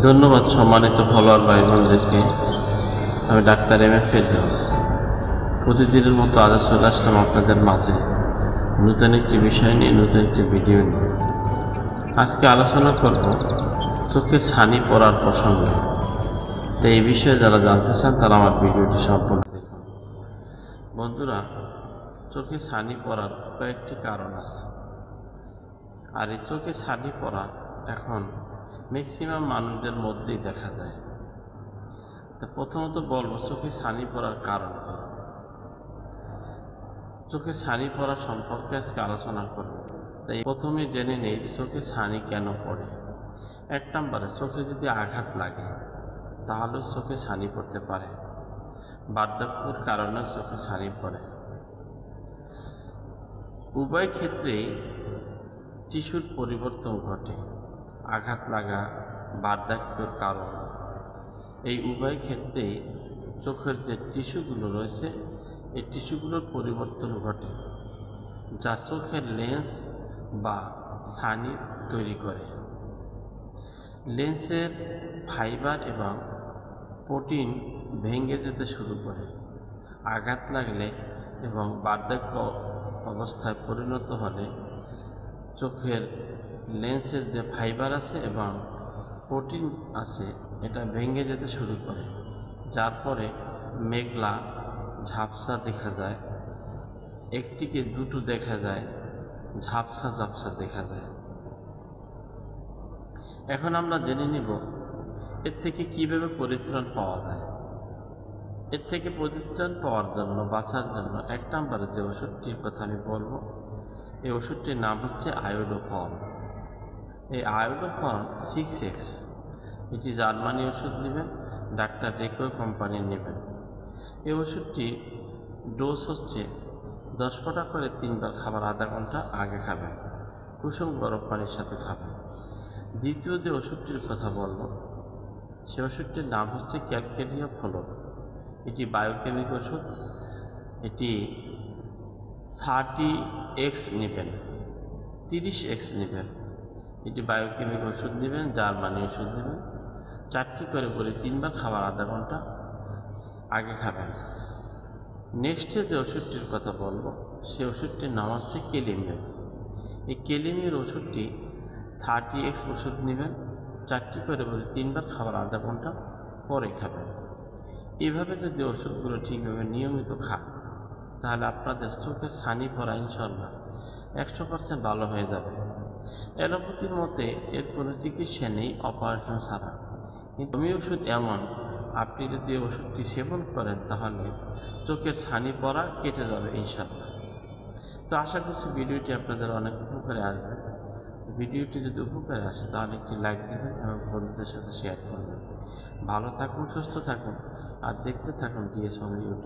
ধন্যবাদ সম্মানিত ফলোয়ার ভাই বোনদেরকে। আমি ডাক্তার এম এ ফেরদৌস। প্রতিদিনের মতো আজ চলে আসলাম আপনাদের মাঝে নতুন একটি বিষয় নিয়ে, নতুন একটি ভিডিও নিয়ে। আজকে আলোচনা করব চোখের ছানি পড়ার প্রসঙ্গে। তো এই বিষয়ে যারা জানতে চান তারা আমার ভিডিওটি সম্পূর্ণ দেখুন। বন্ধুরা, চোখে ছানি পড়ার কয়েকটি কারণ আছে, আর এই চোখে ছানি পড়া এখন ম্যাক্সিমাম মানুষদের মধ্যেই দেখা যায়। তা প্রথমত বলবো চোখে ছানি পড়ার কারণ কি। চোখে ছানি পড়া সম্পর্কে আজকে আলোচনা করব। তাই প্রথমে জেনে নেই চোখে ছানি কেন পড়ে। এক নম্বরে, চোখে যদি আঘাত লাগে তাহলে চোখে ছানি পড়তে পারে। বার্ধক্যের কারণে চোখে ছানি পড়ে। উভয় ক্ষেত্রেই টিস্যুর পরিবর্তন ঘটে। আঘাত লাগা, বার্ধক্যের কারণ, এই উভয় ক্ষেত্রেই চোখের যে টিস্যুগুলো রয়েছে এই টিস্যুগুলোর পরিবর্তন ঘটে, যা চোখের লেন্স বা ছানি তৈরি করে। লেন্সের ফাইবার এবং প্রোটিন ভেঙে যেতে শুরু করে। আঘাত লাগলে এবং বার্ধক্য অবস্থায় পরিণত হলে চোখের লেন্সের যে ফাইবার আছে এবং প্রোটিন আছে এটা ভেঙে যেতে শুরু করে, যার পরে মেঘলা ঝাপসা দেখা যায়, একটিকে দুটো দেখা যায়, ঝাপসা ঝাপসা দেখা যায়। এখন আমরা জেনে নিব এর থেকে কিভাবে পরিত্রাণ পাওয়া যায়। এর থেকে পরিত্রাণ পাওয়ার জন্য, বাঁচার জন্য এক নম্বরে যে ওষুধটির কথা আমি বলবো, এই ওষুধটির নাম হচ্ছে আয়োডোফর্ম। এই আয়োডোফর্ম 6X, এটি জার্মানি ওষুধ নেবেন, ডাক্তার রেকো কোম্পানির নেবেন। এই ওষুধটি ডোজ হচ্ছে 10 ফোঁটা করে 3 বার খাবার আধা ঘন্টা আগে খাবেন, কুসুম গরম পানির সাথে খাবেন। দ্বিতীয় যে ওষুধটির কথা বলব সে ওষুধটির নাম হচ্ছে ক্যালকেরিয়া ফ্লোর। এটি বায়োকেমিক ওষুধ। এটি 30X নেবেন, 30X নেবেন। এটি বায়োকেমিক ওষুধ নেবেন, জার্মানি ওষুধ নেবেন। 4টি করে বলে 3 বার খাবার আধা ঘন্টা আগে খাবেন। নেক্সটে যে ওষুধটির কথা বলবো সে ওষুধটির নাম হচ্ছে কেলিমিও। এই কেলিমিওর ওষুধটি 30X ওষুধ নেবেন, 4টি করে বলে 3 বার খাবার আধা ঘন্টা পরে খাবেন। এভাবে যদি ওষুধগুলো ঠিকভাবে নিয়মিত খান তাহলে আপনাদের চোখের ছানি পড়া ইনশাল্লাহ 100% ভালো হয়ে যাবে। অ্যালোপ্যাথির মতে এর কোনো চিকিৎসা নেই অপারেশন ছাড়া। কিন্তু ওষুধ এমন, আপনি যদি ওষুধটি সেবন করেন তাহলে চোখের ছানি পড়া কেটে যাবে ইনশাল্লাহ। তো আশা করছি ভিডিওটি আপনাদের অনেক উপকারে আসবে। ভিডিওটি যদি উপকারে আসে তাহলে একটি লাইক দেবেন এবং বন্ধুদের সাথে শেয়ার করবেন। ভালো থাকুন, সুস্থ থাকুন, আর দেখতে থাকুন ডিএস ইউটিউব।